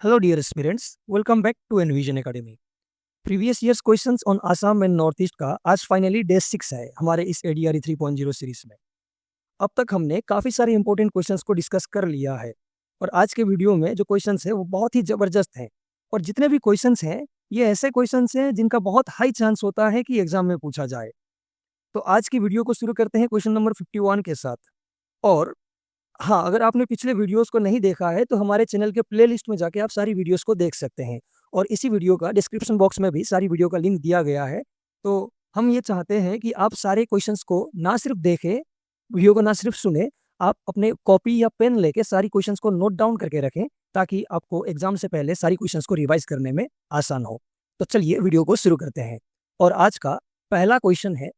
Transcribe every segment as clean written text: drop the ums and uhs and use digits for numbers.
Hello dear aspirants, welcome back to Envision Academy. Previous years questions on Assam and north east का आज finally day 6 है हमारे इस एडीआरई 3.0 series में। अब तक हमने काफ़ी सारे इंपॉर्टेंट क्वेश्चंस को डिस्कस कर लिया है और आज के वीडियो में जो क्वेश्चंस है वो बहुत ही ज़बरदस्त हैं और जितने भी क्वेश्चंस हैं ये ऐसे क्वेश्चंस हैं जिनका बहुत हाई चांस होता है कि एग्जाम में पूछा जाए। तो आज की वीडियो को शुरू करते हैं क्वेश्चन नंबर 51 के साथ। और हाँ, अगर आपने पिछले वीडियोस को नहीं देखा है तो हमारे चैनल के प्लेलिस्ट में जाके आप सारी वीडियोस को देख सकते हैं और इसी वीडियो का डिस्क्रिप्शन बॉक्स में भी सारी वीडियो का लिंक दिया गया है। तो हम ये चाहते हैं कि आप सारे क्वेश्चंस को ना सिर्फ देखें, वीडियो को ना सिर्फ सुने, आप अपने कॉपी या पेन लेके सारी क्वेश्चंस को नोट डाउन करके रखें ताकि आपको एग्जाम से पहले सारी क्वेश्चंस को रिवाइज करने में आसान हो। तो चलिए वीडियो को शुरू करते हैं। और आज का पहला क्वेश्चन है,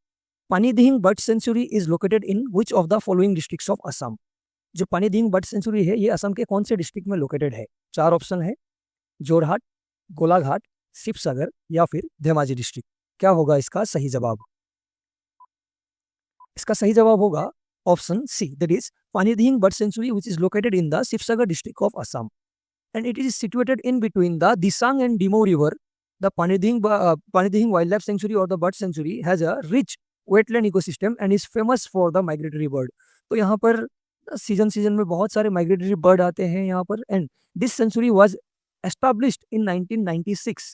Panidihing bird sanctuary is located in which of the following districts of Assam. जो पानीदिहिंग बर्ड सेंचुरी है ये असम के कौन से डिस्ट्रिक्ट में लोकेटेड है? चार ऑप्शन है, जोरहाट, गोलाघाट, शिवसागर या फिर धेमाजी डिस्ट्रिक्ट। क्या होगा इसका सही जवाब? इसका सही जवाब होगा option C, that is Panidihing bird sanctuary which is located in the Sivasagar district of Assam and it is situated in between the Disang and Dimow river. The Panidihing wildlife sanctuary or the bird sanctuary has a rich wetland ecosystem and is famous for the migratory bird। तो यहाँ पर season में बहुत सारे migratory bird आते हैं यहाँ पर and this century was established in 1996।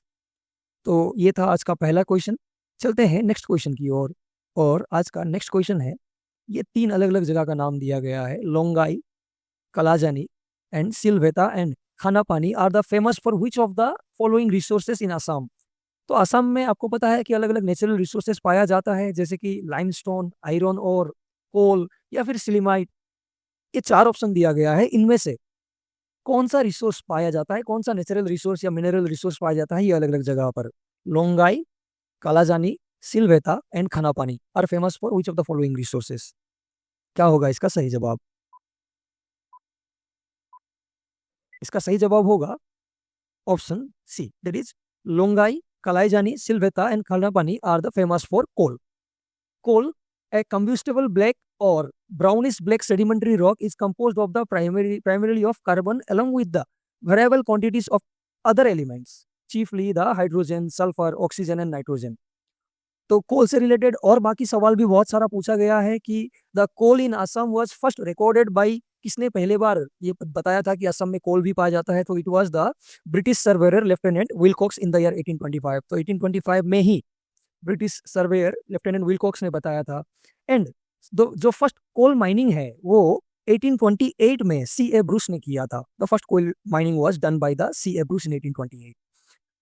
तो ये था आज का पहला क्वेश्चन। चलते हैं नेक्स्ट क्वेश्चन की ओर। और आज का नेक्स्ट क्वेश्चन है, ये तीन अलग अलग जगह का नाम दिया गया है, Longai, Kalajani and Silveta and Khanapani are the famous for which of the following resources in Assam. तो असम में आपको पता है कि अलग अलग नेचुरल रिसोर्सेस पाया जाता है जैसे कि लाइमस्टोन, आयरन और कोल या फिर सिलिमाइट। ये चार ऑप्शन दिया गया है, इनमें से कौन सा रिसोर्स पाया जाता है, कौन सा नेचुरल रिसोर्स या मिनरल रिसोर्स पाया जाता है ये अलग अलग जगह पर? Longai, Kalajani, Silveta and Khanapani are famous for which of the following resources. क्या होगा इसका सही जवाब? इसका सही जवाब होगा option C, that is Longai, Kalaijani, Silveta and Khanapani are the famous for coal. Coal, a combustible black or brownish black sedimentary rock, is composed of the primarily of carbon along with the variable quantities of other elements, chiefly the hydrogen, sulfur, oxygen and nitrogen। तो कोल से related और बाकी सवाल भी बहुत सारा पूछा गया है कि the coal in Assam was first recorded by, किसने पहले बार ये बताया था कि असम में कोल भी पाया जाता है? तो it was the British surveyor lieutenant Wilcox in the year 1825। तो 1825 में ही ब्रिटिश सर्वेयर लेफ्टिनेंट विलकॉक्स ने बताया था। एंड जो फर्स्ट कोल माइनिंग है वो 1828 में सी ए ब्रूस ने किया था। The first coal mining was done by the C A Bruce in 1828।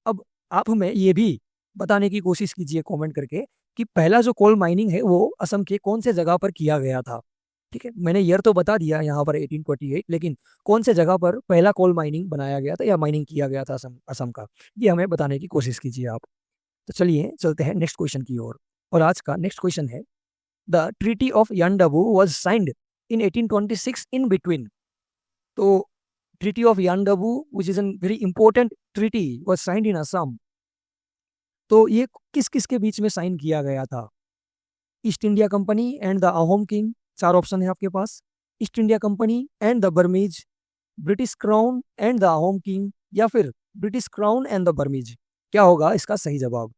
अब आप हमें ये भी बताने की कोशिश कीजिए कमेंट करके कि पहला जो कोल माइनिंग है वो असम के कौन से जगह पर किया गया था। ठीक है, मैंने ईयर तो बता दिया यहाँ पर 1828, लेकिन कौन से जगह पर पहला कोल माइनिंग बनाया गया था या माइनिंग किया गया था असम का, ये हमें बताने की कोशिश कीजिए आप। तो चलिए चलते हैं नेक्स्ट क्वेश्चन की ओर। और आज का नेक्स्ट क्वेश्चन है, the treaty of Yandabo was signed in 1826 in between. तो treaty of Yandabo which is an very important treaty was signed in Assam. तो ये किस किस के बीच में साइन किया गया था? East India Company and the Ahom king, चार ऑप्शन है आपके पास। East India Company and the Burmese, British crown and the Ahom king या फिर British crown and the Burmese. क्या होगा इसका सही जवाब?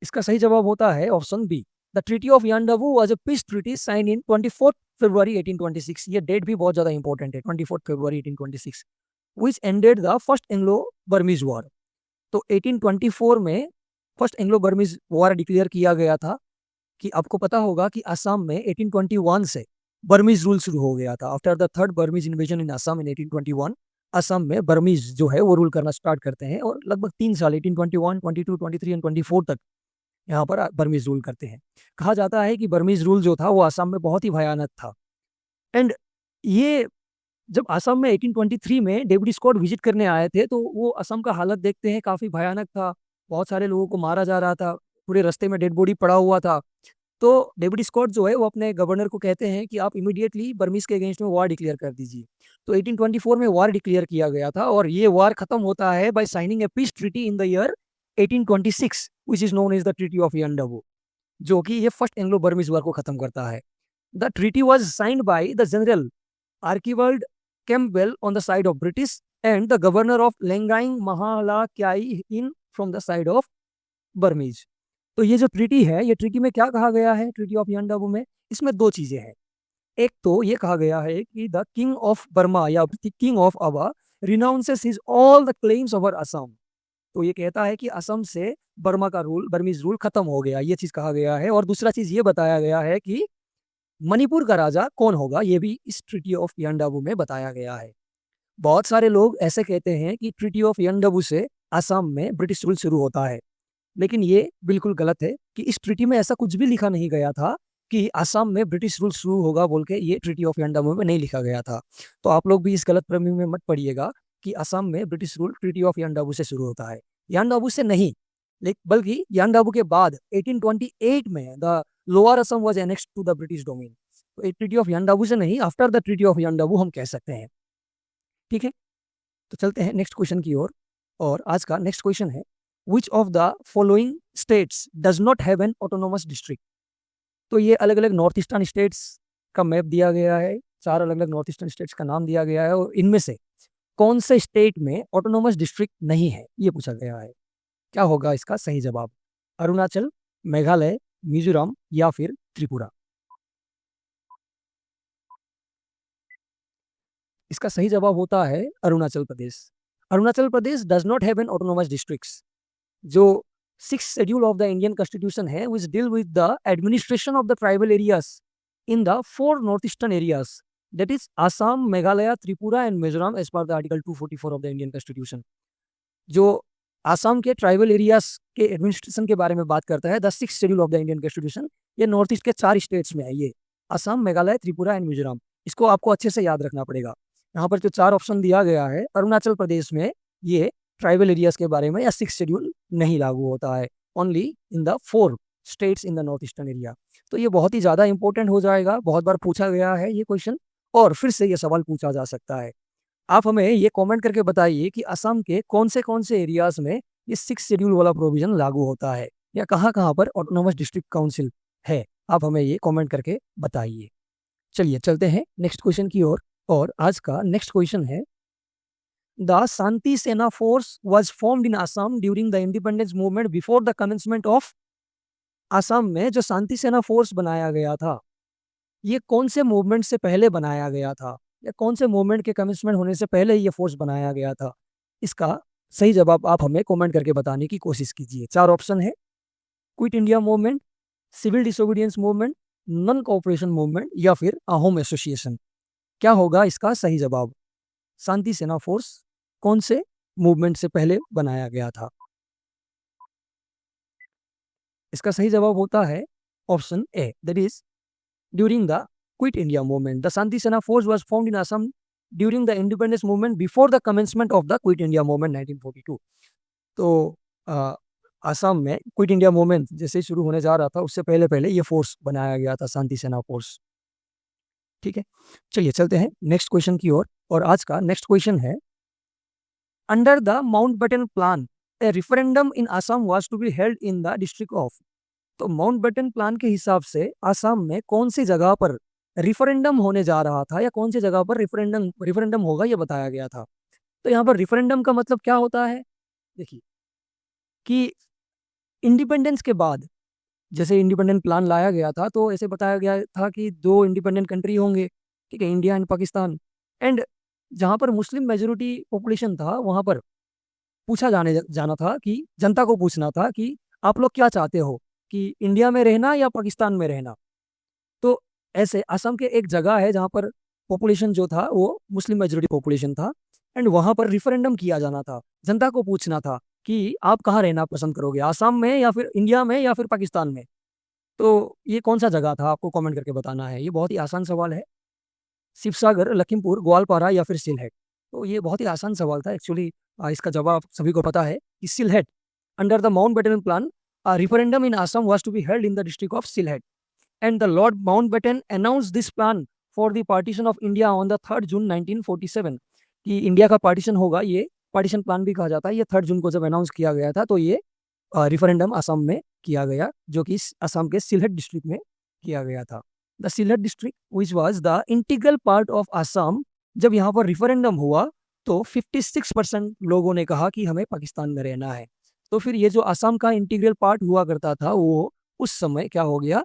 इसका सही जवाब होता है option B, the treaty of Yandabo was a peace treaty sign in 24 फरवरी 1826। ये डेट भी बहुत ज्यादा इंपॉर्टेंट है, 24 फरवरी 1826, which ended the first Anglo Burmese war. तो 1824 में first Anglo Burmese war declare किया गया था। कि आपको पता होगा कि असम में 1821 से बर्मीज रूल शुरू हो गया था। After the third Burmese invasion in Assam in 1821 Assam में बर्मीज जो है वो रूल करना स्टार्ट करते हैं और लगभग 3 साल 1821, 22, 23 एंड 24 तक यहाँ पर बर्मीज रूल करते हैं। कहा जाता है कि बर्मीज रूल जो था वो असम में बहुत ही भयानक था। एंड ये जब असम में 1823 में डेविड स्कॉट विजिट करने आए थे तो वो असम का हालत देखते हैं काफ़ी भयानक था। बहुत सारे लोगों को मारा जा रहा था, पूरे रास्ते में डेड बॉडी पड़ा हुआ था। तो डेविड स्कॉट जो है वो अपने गवर्नर को कहते हैं कि आप इमीडिएटली बर्मीज के अगेंस्ट में वार डिक्लेयर कर दीजिए। तो 1824 में वार डिक्लेयर किया गया था और ये वार खत्म होता है by signing a peace treaty in the year 1826 which is known as the treaty of Yandabo, जो कि ये फर्स्ट एंग्लो बर्मीज वार को खत्म करता है। The treaty was signed by the general Archibald Campbell on the side of British and the governor of Lengaing Mahalakyai in from the side of Burmese. तो ये जो ट्रीटी है, ये ट्रीटी में क्या कहा गया है ट्रीटी ऑफ यांडाबू में? इसमें दो चीजें हैं। एक तो ये कहा गया है कि द किंग ऑफ बर्मा या किंग ऑफ अबा renounces his all the claims over Assam. तो ये कहता है कि असम से बर्मा का रूल, बर्मीज रूल खत्म हो गया, ये चीज कहा गया है। और दूसरा चीज ये बताया गया है कि मणिपुर का राजा कौन होगा, ये भी इस ट्रीटी ऑफ यांडाबू में बताया गया है। बहुत सारे लोग ऐसे कहते हैं कि ट्रीटी ऑफ यांडाबू से असम में ब्रिटिश रूल शुरू होता है, लेकिन ये बिल्कुल गलत है कि इस ट्रीटी में ऐसा कुछ भी लिखा नहीं गया था कि असम में ब्रिटिश रूल शुरू होगा बोल के। ये ट्रीटी ऑफ यांडाबू में नहीं लिखा गया था। तो आप लोग भी इस गलत फहमी में मत पड़िएगा कि असम में British rule treaty of Yandabo से शुरू होता है। यांडाबू से नहीं, बल्कि यांडाबू के बाद 1828 में the lower Assam was annexed to the British domain. तो ट्रीटी ऑफ यांडाबू से नहीं, after the treaty of Yandabo हम कह सकते हैं। ठीक है, तो चलते हैं नेक्स्ट क्वेश्चन की ओर। और आज का नेक्स्ट क्वेश्चन है, विच of the following states does not have an autonomous district. तो ये अलग अलग नॉर्थ ईस्टर्न स्टेट्स का मैप दिया गया है, 4 अलग अलग नॉर्थ ईस्टर्न स्टेट्स का नाम दिया गया है, और इनमें से कौन से स्टेट में ऑटोनोमस डिस्ट्रिक्ट नहीं है, ये पूछा गया है। क्या होगा इसका सही जवाब? अरुणाचल, मेघालय, मिजोरम या फिर त्रिपुरा? इसका सही जवाब होता है Arunachal Pradesh. Arunachal Pradesh does not have an autonomous districts. जो 6th schedule of the Indian constitution है, which deal with the administration of the tribal areas in the 4 north eastern areas, that is Assam, Meghalaya, Tripura and Mizoram as per the article 244 of the Indian constitution. जो असम के tribal areas के administration के बारे में बात करता है, the 6th schedule of the Indian constitution, ये नॉर्थ ईस्ट के 4 स्टेट्स में है, ये असम, मेघालय, त्रिपुरा एंड मिजोरम। इसको आपको अच्छे से याद रखना पड़ेगा। यहाँ पर जो 4 ऑप्शन दिया गया है, अरुणाचल प्रदेश में ये ट्राइबल एरियाज के बारे में या 6th शेड्यूल नहीं लागू होता है, only in the 4 states in the north eastern area. तो ये बहुत ही ज़्यादा इंपॉर्टेंट हो जाएगा, बहुत बार पूछा गया है ये क्वेश्चन, और फिर से ये सवाल पूछा जा सकता है। आप हमें ये कमेंट करके बताइए कि असम के कौन से एरियाज में ये 6th शेड्यूल वाला प्रोविजन लागू होता है, या कहाँ कहाँ पर ऑटोनोमस डिस्ट्रिक्ट काउंसिल है। आप हमें ये कमेंट करके बताइए। चलिए चलते हैं नेक्स्ट क्वेश्चन की ओर। और आज का नेक्स्ट क्वेश्चन है, the Shanti Sena force was formed in Assam during the independence movement before the commencement of. Assam में जो शांति सेना फोर्स बनाया गया था, ये कौन से मूवमेंट से पहले बनाया गया था, या कौन से मूवमेंट के कमेंसमेंट होने से पहले ये फोर्स बनाया गया था? इसका सही जवाब आप हमें कमेंट करके बताने की कोशिश कीजिए। 4 ऑप्शन है, quit India movement, civil disobedience movement, non cooperation movement या फिर अहोम एसोसिएशन। क्या होगा इसका सही जवाब? शांति सेना फोर्स कौन से मूवमेंट से पहले बनाया गया था? इसका सही जवाब होता है option A, that is during the quit India movement. The Shanti Sena force was formed in Assam during the independence movement before the commencement of the quit India movement 1942। तो असम में क्विट इंडिया मूवमेंट जैसे शुरू होने जा रहा था, उससे पहले पहले ये फोर्स बनाया गया था, शांति सेना फोर्स। ठीक है, चलिए चलते हैं नेक्स्ट क्वेश्चन की ओर। और आज का नेक्स्ट क्वेश्चन है, under the Mountbatten plan a referendum in Assam was to be held in the district of. तो माउंटबेटन प्लान के हिसाब से असम में कौन सी जगह पर रिफरेंडम होने जा रहा था, या कौन सी जगह पर रिफरेंडम होगा, ये बताया गया था। तो यहाँ पर रिफरेंडम का मतलब क्या होता है? देखिए कि इंडिपेंडेंस के बाद जैसे इंडिपेंडेंट प्लान लाया गया था, तो ऐसे बताया गया था कि 2 इंडिपेंडेंट कंट्री होंगे, ठीक है, इंडिया एंड पाकिस्तान। एंड जहाँ पर मुस्लिम मेजोरिटी पॉपुलेशन था, वहाँ पर पूछा जाना था कि जनता को पूछना था कि आप लोग क्या चाहते हो, कि इंडिया में रहना या पाकिस्तान में रहना। तो ऐसे असम के एक जगह है जहाँ पर पॉपुलेशन जो था वो मुस्लिम मेजोरिटी पॉपुलेशन था, एंड वहाँ पर रिफरेंडम किया जाना था, जनता को पूछना था कि आप कहाँ रहना पसंद करोगे, असम में या फिर इंडिया में या फिर पाकिस्तान में। तो ये कौन सा जगह था, आपको कमेंट करके बताना है। ये बहुत ही आसान सवाल है, शिवसागर, लखीमपुर, ग्वालपारा या फिर सिलहेट। तो ये बहुत ही आसान सवाल था एक्चुअली। इसका जवाब सभी को पता है कि Sylhet. Under the Mountbatten plan referendum in Assam was to be held in the district of Sylhet, and the lord Mountbatten announced this plan for the partition of India on the 3rd June 1947। कि India का partition होगा, ये partition plan भी कहा जाता है। ये 3rd जून को जब अनाउंस किया गया था, तो ये रिफरेंडम असम में किया गया, जो कि असम के सिलहट डिस्ट्रिक्ट में किया गया था। The Sylhet district which was the integral part of Assam. जब यहाँ पर रिफरेंडम हुआ तो 56% लोगों ने कहा कि हमें पाकिस्तान में रहना है। तो फिर ये जो आसाम का इंटीग्रल पार्ट हुआ करता था वो उस समय क्या हो गया,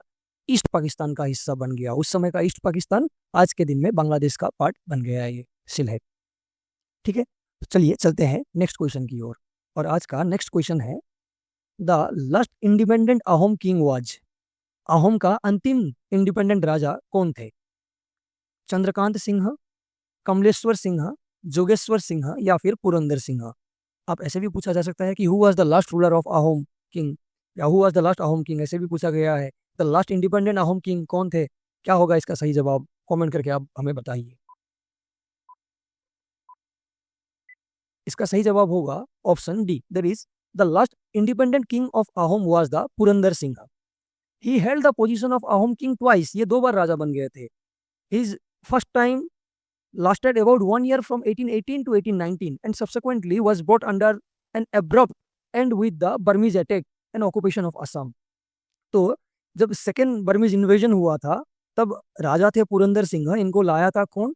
ईस्ट पाकिस्तान का हिस्सा बन गया। उस समय का ईस्ट पाकिस्तान आज के दिन में बांग्लादेश का पार्ट बन गया है ये सिलहट। ठीक है, तो चलिए चलते हैं नेक्स्ट क्वेश्चन की ओर। और आज का नेक्स्ट क्वेश्चन है, the last independent Ahom king was. Ahom का अंतिम इंडिपेंडेंट राजा कौन थे? चंद्रकांत सिंह, कमलेश्वर सिंह, जोगेश्वर सिंह या फिर पुरंदर सिंह। आप ऐसे भी पूछा जा सकता है कि who was the last ruler of Ahom king, या who was the last Ahom king, ऐसे भी पूछा गया है। The last independent Ahom king कौन थे? क्या होगा इसका सही जवाब? कमेंट करके आप हमें बताइए। इसका सही जवाब होगा option D, that is the last independent king of Ahom was the Purandar Singh. He held the position of Ahom king twice. ये 2 बार राजा बन गए थे। His first time lasted about 1 year from 1818 to 1819 and subsequently was brought under an abrupt end with the Burmese attack and occupation of Assam। तो जब second Burmese invasion हुआ था तब राजा थे पुरंदर सिंह। इनको लाया था कौन?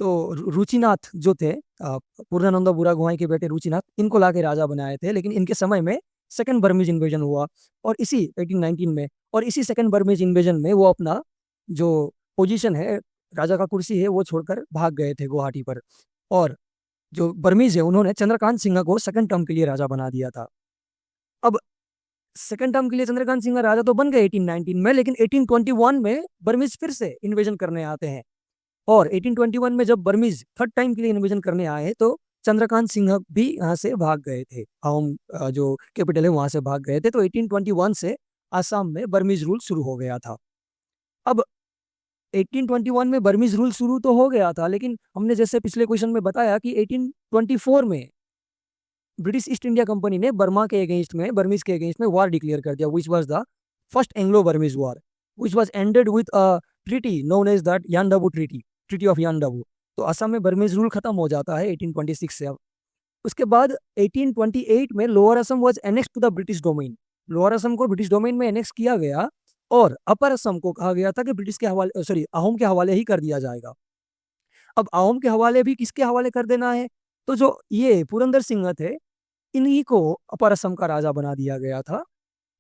तो रुचिनाथ जो थे, पूर्णानंद बुरा गुहाई के बेटे रुचिनाथ, इनको लाके राजा बनाए थे। लेकिन इनके समय में सेकेंड बर्मीज इन्वेजन हुआ और इसी 1819 में, और इसी सेकेंड बर्मीज इन्वेजन में वो अपना जो पोजीशन है, राजा का कुर्सी है, वो छोड़कर भाग गए थे गुवाहाटी पर। और जो बर्मीज है उन्होंने चंद्रकांत सिंह को सेकंड टर्म के लिए राजा बना दिया था। अब सेकंड टर्म के लिए चंद्रकांत सिंह राजा तो बन गए 1819 में, लेकिन 1821 में बर्मीज फिर से इन्वेजन करने आते हैं। और 1821 में जब बर्मीज थर्ड टाइम के लिए इन्वेजन करने आए तो चंद्रकांत सिंह भी यहाँ से भाग गए थे। अहोम जो कैपिटल है वहां से भाग गए थे। तो 1821 से आसाम में बर्मीज रूल शुरू हो गया था। अब 1821 में बर्मीज रूल शुरू तो हो गया था, लेकिन हमने जैसे पिछले क्वेश्चन में बताया कि 1824 में ब्रिटिश ईस्ट इंडिया कंपनी ने बर्मा के अगेंस्ट में, बर्मीज के अगेंस्ट में वार डिक्लेयर कर दिया, which was the first Anglo Burmese war, which was ended with a treaty known as that Yandabo treaty, treaty of Yandabo. तो असम में Burmese rule खत्म हो जाता है 1826 से। अब उसके बाद 1828 में lower Assam was annex to the British domain. Lower Assam को ब्रिटिश डोमेन में एनेक्स किया गया और अपर असम को कहा गया था कि ब्रिटिश के हवाले, सॉरी, अहोम के हवाले ही कर दिया जाएगा। अब अहोम के हवाले भी किसके हवाले कर देना है? तो जो ये पुरंदर सिंह थे, इन्हीं को अपर असम का राजा बना दिया गया था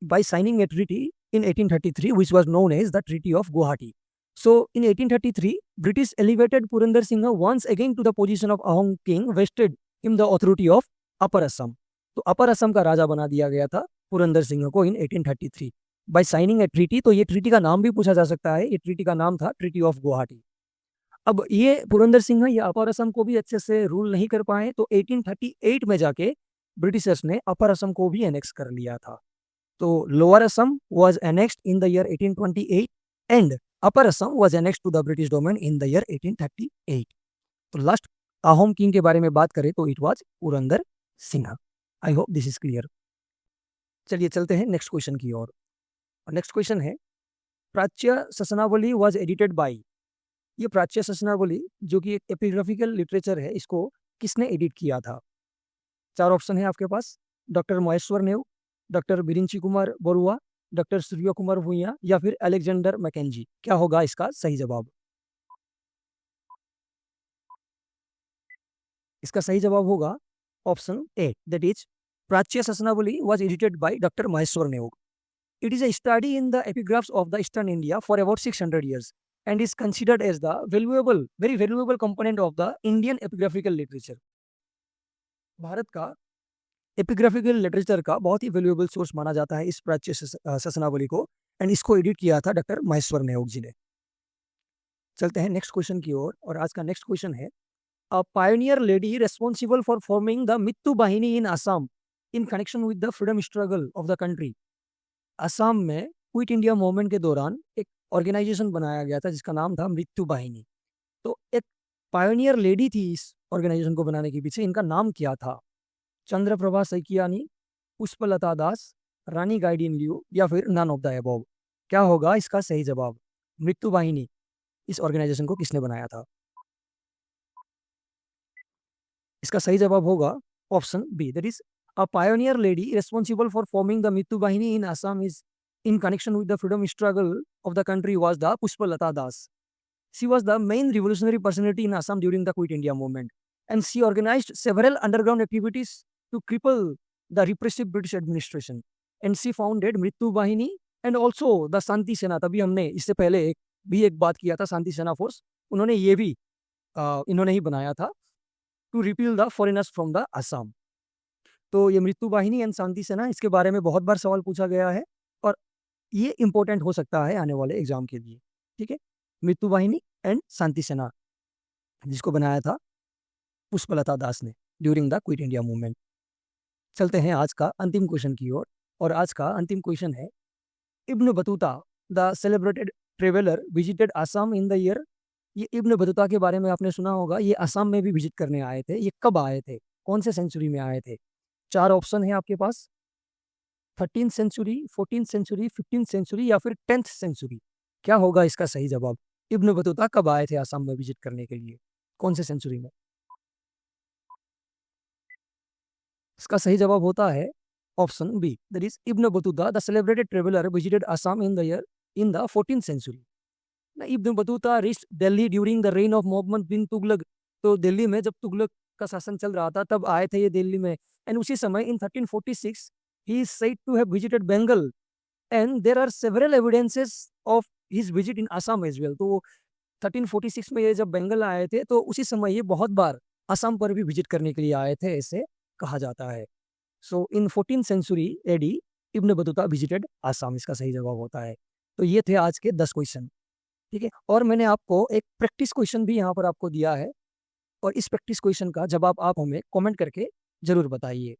by signing a treaty in 1833 which was known as the Treaty of Guwahati. So in 1833 British elevated Purandar Singh once again to the position of Ahom king, vested in the authority of Upper Assam. तो अपर असम का राजा बना दिया गया था पुरंदर सिंह को इन 1833 bye signing a treaty. तो ये treaty का नाम भी पूछा जा सकता है। ये ट्रीटी का नाम था ट्रीटी ऑफ गुवाहाटी। अब ये पुरंदर सिंह ये अपर असम को भी अच्छे से रूल नहीं कर पाए, तो 1838 में जाके ब्रिटिशर्स ने अपर असम को भी एनेक्स कर लिया था। तो lower Assam was annexed in the year 1828 and upper Assam was annexed to the British domain in the year 1838। तो लास्ट अहोम किंग के बारे में बात करें तो it was Purandar Singh. I hope this is clear. चलिए चलते हैं नेक्स्ट क्वेश्चन की ओर। नेक्स्ट क्वेश्चन है, प्राच्य शसनावली वाज एडिटेड बाय। ये प्राच्य शसनावली जो कि एक एपिग्राफिकल लिटरेचर है, इसको किसने एडिट किया था? 4 ऑप्शन है आपके पास, डॉक्टर महेश्वर नेव, डॉक्टर बिरिंची कुमार बरुआ, डॉक्टर सूर्य कुमार भूइया या फिर अलेक्जेंडर मैकेंजी। क्या होगा इसका सही जवाब? इसका सही जवाब होगा option A, that is Prachya Shasanavali was edited by doctor Maheswar Neog. It is a study in the epigraphs of the Eastern India for about 600 years and is considered as the valuable, very valuable component of the Indian epigraphical literature. Bharat का epigraphical literature का बहुत ही valuable source माना जाता है इस प्राच्य शसनावली को, and इसको एडिट किया था डॉक्टर महेश्वर नेयोग जी ने। चलते हैं नेक्स्ट क्वेश्चन की ओर। और आज का नेक्स्ट क्वेश्चन है, a pioneer lady responsible for forming the Mrityu Bahini in Assam in connection with the freedom struggle of the country. Assam में क्विट इंडिया मूवमेंट के दौरान एक ऑर्गेनाइजेशन बनाया गया था जिसका नाम था मृत्यु वाहिनी। तो एक पायोनियर लेडी थी इस ऑर्गेनाइजेशन को बनाने के पीछे, इनका नाम क्या था? चंद्रप्रभा सैकियानी, पुष्पलता दास, रानी गाइडिन लियू या फिर नन ऑफ द अबव। क्या होगा इसका सही जवाब? मृत्यु वाहिनी इस ऑर्गेनाइजेशन को किसने बनाया था? इसका सही जवाब होगा option B, that is a pioneer lady responsible for forming the Mittu Bahini in Assam is in connection with the freedom struggle of the country was the Pushpalata Das. She was the main revolutionary personality in Assam during the Quit India movement, and she organized several underground activities to cripple the repressive British administration. And she founded Mrityu Bahini and also the Shanti Sena. तभी हमने इससे पहले एक बात किया था, शांति Sena force, उन्होंने ये भी इन्होंने ही बनाया था, to repeal the foreigners from the Assam. तो ये मृत्यु वाहिनी एंड शांति सेना, इसके बारे में बहुत बार सवाल पूछा गया है और ये इंपॉर्टेंट हो सकता है आने वाले एग्जाम के लिए। ठीक है, मृत्यु वाहिनी एंड शांति सेना, जिसको बनाया था पुष्पलता दास ने during the quit India movement. चलते हैं आज का अंतिम क्वेश्चन की ओर, और आज का अंतिम क्वेश्चन है, इब्न Battuta the celebrated traveller visited Assam in the year. ये इब्न बतूता के बारे में आपने सुना होगा, ये असम में भी विजिट करने आए थे। ये कब आए थे, कौन से सेंचुरी में आए थे? 4 ऑप्शन है आपके पास, 13th century, 14th century, 15th century या फिर 10th सेंचुरी। क्या होगा इसका सही जवाब? इब्न बतूता कब आए थे असम में विजिट करने के लिए, कौन से सेंचुरी में? इसका सही जवाब होता है option B, that is Ibn Battuta the celebrated traveller visited Assam in the 14th century. Ibn Battuta reached Delhi during the reign of Muhammad bin Tughlaq. तो दिल्ली में जब तुगलक का शासन चल रहा था तब आए थे ये दिल्ली में। एंड उसी समय इन 1346 he is said to have visited Bengal and there are several evidences of his visit in Assam as well। तो 1346 में ये जब बंगाल आए थे तो उसी समय ये बहुत बार असम पर भी विजिट करने के लिए आए थे, ऐसे कहा जाता है। So in 14th century AD Ibn Battuta visited Assam, इसका सही जवाब होता है। तो ये थे आज के 10 क्वेश्चन। ठीक है, और मैंने आपको एक प्रैक्टिस क्वेश्चन भी यहाँ पर आपको दिया है, और इस प्रैक्टिस क्वेश्चन का जवाब आप हमें कमेंट करके जरूर बताइए।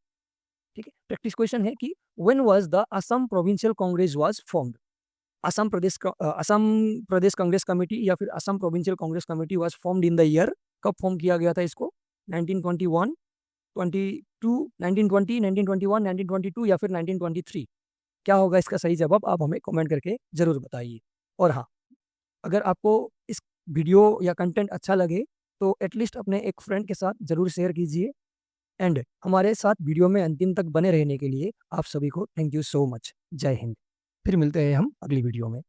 ठीक है, प्रैक्टिस क्वेश्चन है कि when was the Assam provincial Congress was formed. Assam Pradesh Congress committee या फिर Assam provincial Congress committee was formed in the year. कब फॉर्म किया गया था इसको? 1921, 22, 1920, 1921, 1922 या फिर 1923। क्या होगा इसका सही जवाब? आप हमें कमेंट करके जरूर बताइए। और हाँ, अगर आपको इस वीडियो या कंटेंट अच्छा लगे तो एटलीस्ट अपने एक फ्रेंड के साथ जरूर शेयर कीजिए। एंड हमारे साथ वीडियो में अंतिम तक बने रहने के लिए आप सभी को थैंक यू सो मच। जय हिंद। फिर मिलते हैं हम अगली वीडियो में।